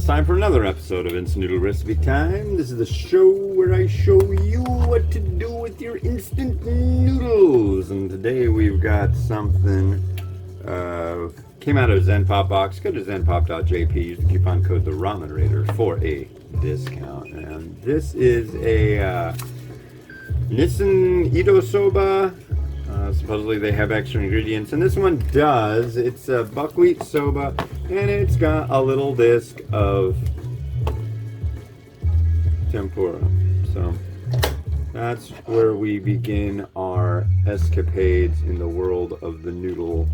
time for another episode of Instant Noodle Recipe Time. This is the show where I show you what to do with your instant noodles. And today we've got something, came out of a Zen Pop box. Go to zenpop.jp, use the coupon code the Ramen Raider for a discount. And this is a Nissin Edosoba. Supposedly they have extra ingredients, and this one does. It's a buckwheat soba, and it's got a little disc of tempura. So that's where we begin our escapades in the world of the noodle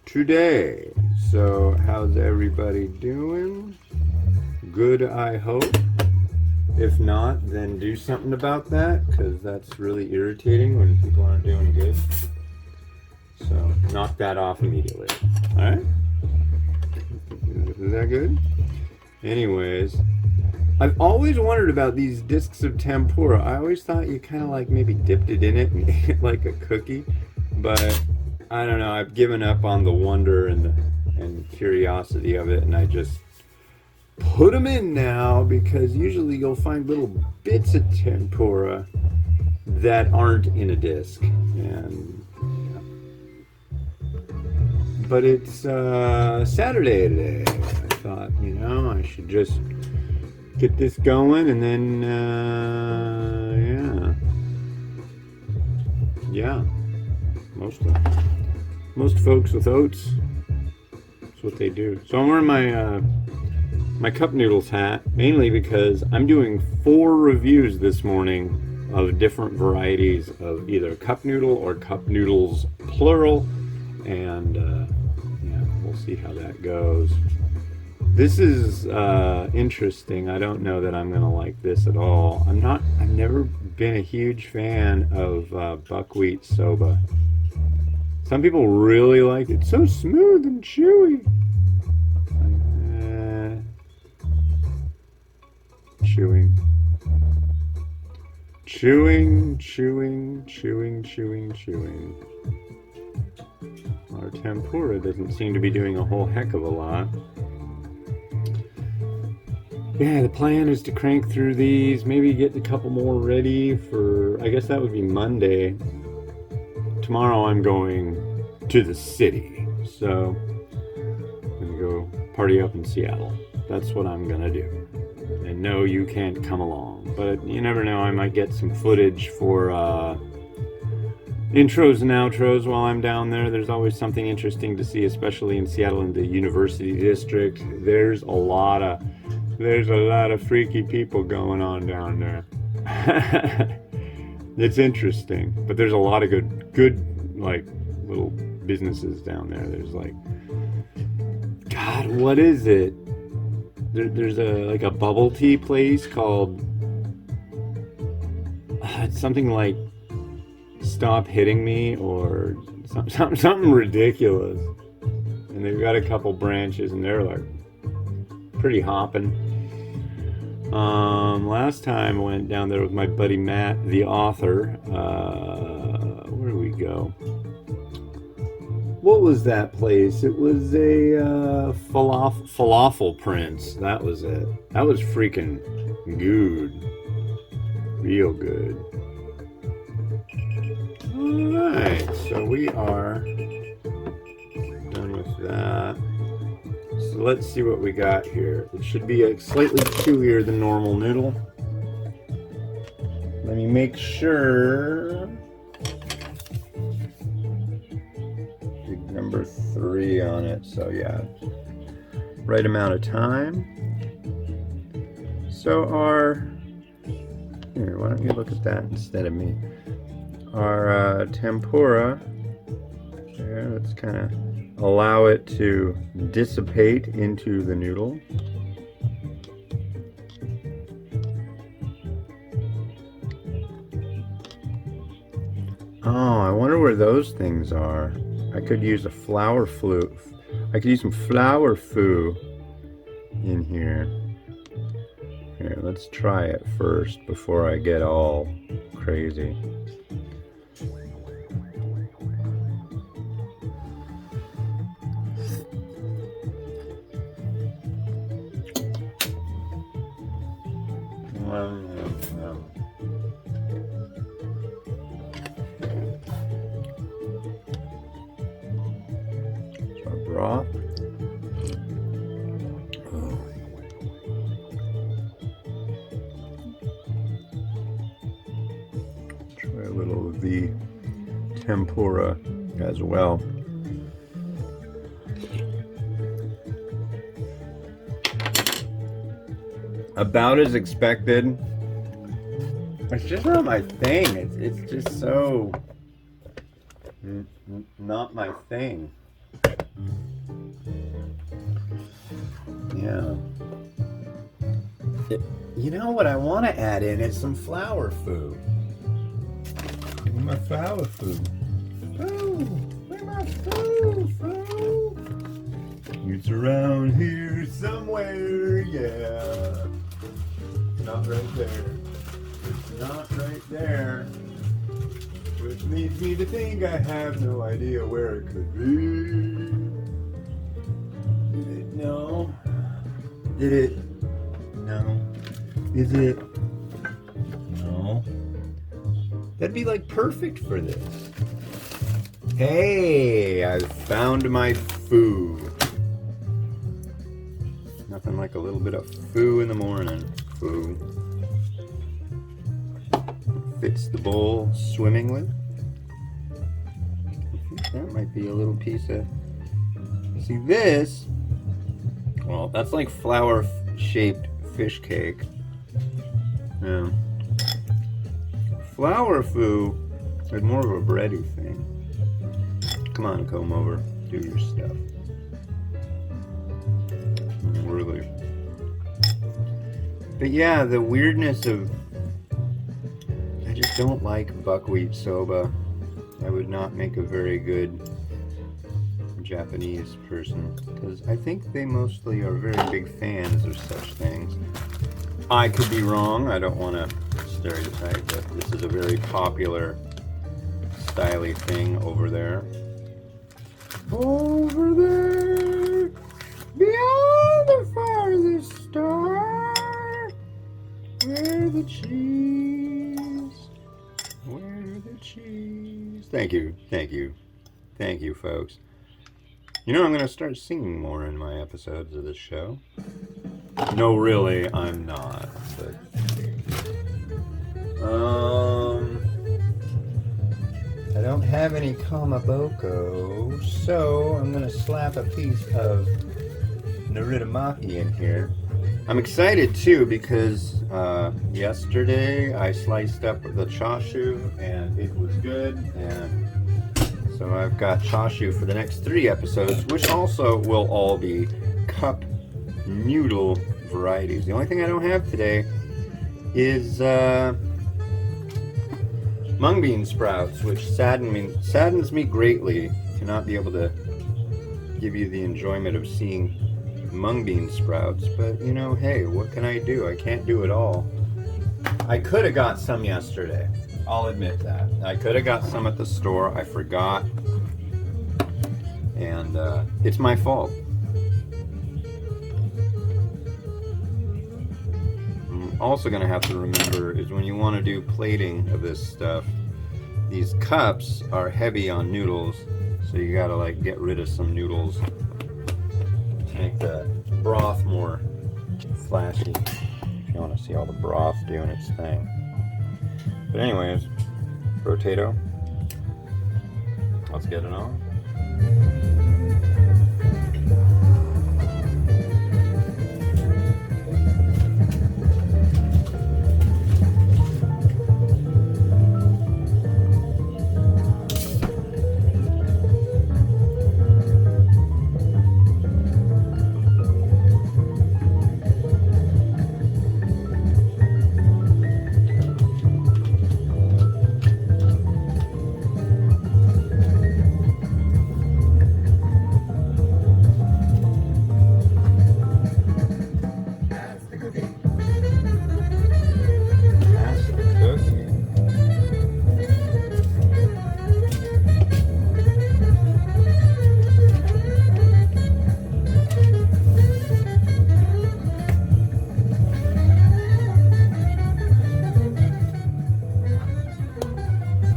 today. So how's everybody doing? Good, I hope. If not, then do something about that, because that's really irritating when people aren't doing good. So knock that off immediately. Alright? Is that good? Anyways, I've always wondered about these discs of tempura. I always thought you kind of like maybe dipped it in it and ate it like a cookie. But I don't know, I've given up on the wonder and curiosity of it, and I just put them in now, because usually you'll find little bits of tempura that aren't in a disc. And but it's Saturday today. I thought, I should just get this going, and then most folks with oats, that's what they do. So I'm wearing my cup noodles hat, mainly because I'm doing 4 reviews this morning of different varieties of either cup noodle or cup noodles plural, and we'll see how that goes. This is interesting. I don't know that I'm gonna like this at all. I've never been a huge fan of buckwheat soba. Some people really like it. It's so smooth and chewy. Chewing. Our tempura doesn't seem to be doing a whole heck of a lot. Yeah, the plan is to crank through these, maybe get a couple more ready for, I guess that would be Monday. Tomorrow I'm going to the city, so I'm gonna go party up in Seattle. That's what I'm gonna do. And no, you can't come along, but you never know, I might get some footage for intros and outros while I'm down there. There's always something interesting to see, especially in Seattle in the University District. There's a lot of freaky people going on down there. It's interesting, but there's a lot of good like little businesses down there. There's like, God, what is it? There's a bubble tea place called it's something like Stop Hitting Me, or something ridiculous. And they've got a couple branches, and they're like pretty hopping. Last time I went down there with my buddy Matt, the author. Where do we go? What was that place? It was a falafel Prince. That was it. That was freaking good. Real good. Alright, so we are done with that. So let's see what we got here. It should be a slightly chewier than normal noodle. Let me make sure. Number 3 on it, so yeah, right amount of time. So here, why don't you look at that instead of me? Our tempura, here, let's kind of allow it to dissipate into the noodle. Oh, I wonder where those things are. I could use a flour flu. I could use some flour foo in here. Here, let's try it first before I get all crazy. Our broth. Oh. Try a little of the tempura as well. About as expected. It's just not my thing. It's just so not my thing. Yeah. You know what I want to add in is some flour food. My flour food. Food. Where's my food? It's around here somewhere, yeah. Not right there. It's not right there. Which leads me to think I have no idea where it could be. Did it? No. Did it? No. Is it? No. That'd be like perfect for this. Hey, I found my foo. Nothing like a little bit of foo in the morning. Foo. Fits the bowl swimmingly. I think that might be a little piece of... See this? Well, that's like flower-shaped fish cake. Yeah. Flour foo is more of a bready thing. Come on, comb over. Do your stuff. Really. But yeah, the weirdness of... I just don't like buckwheat soba. I would not make a very good Japanese person, because I think they mostly are very big fans of such things. I could be wrong. I don't want to stereotype, but this is a very popular styly thing over there. Over there, beyond the farthest star, where the cheese, where the cheese. Thank you, thank you, thank you, folks. You know, I'm going to start singing more in my episodes of this show. No, really, I'm not. But, I don't have any kamaboko, so I'm going to slap a piece of noritamaki in here. I'm excited too because yesterday I sliced up the chashu and it was good, and so I've got chashu for the next 3 episodes, which also will all be cup noodle varieties. The only thing I don't have today is mung bean sprouts, which saddens me greatly to not be able to give you the enjoyment of seeing mung bean sprouts. But you know, hey, what can I do? I can't do it all. I could have got some yesterday. I'll admit that. I could have got some at the store. I forgot. And it's my fault. Also going to have to remember is when you want to do plating of this stuff, these cups are heavy on noodles, so you got to like get rid of some noodles to make the broth more flashy, if you want to see all the broth doing its thing. But anyways, potato, let's get it on.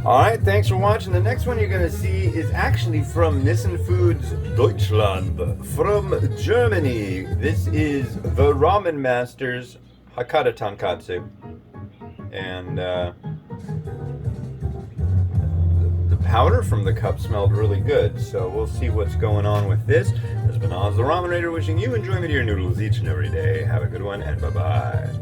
Alright, thanks for watching. The next one you're going to see is actually from Nissin Foods Deutschland, from Germany. This is the Ramen Masters Hakata Tonkatsu. And the powder from the cup smelled really good, so we'll see what's going on with this. This has been Oz the Ramen Raider wishing you enjoyment of your noodles each and every day. Have a good one, and bye-bye.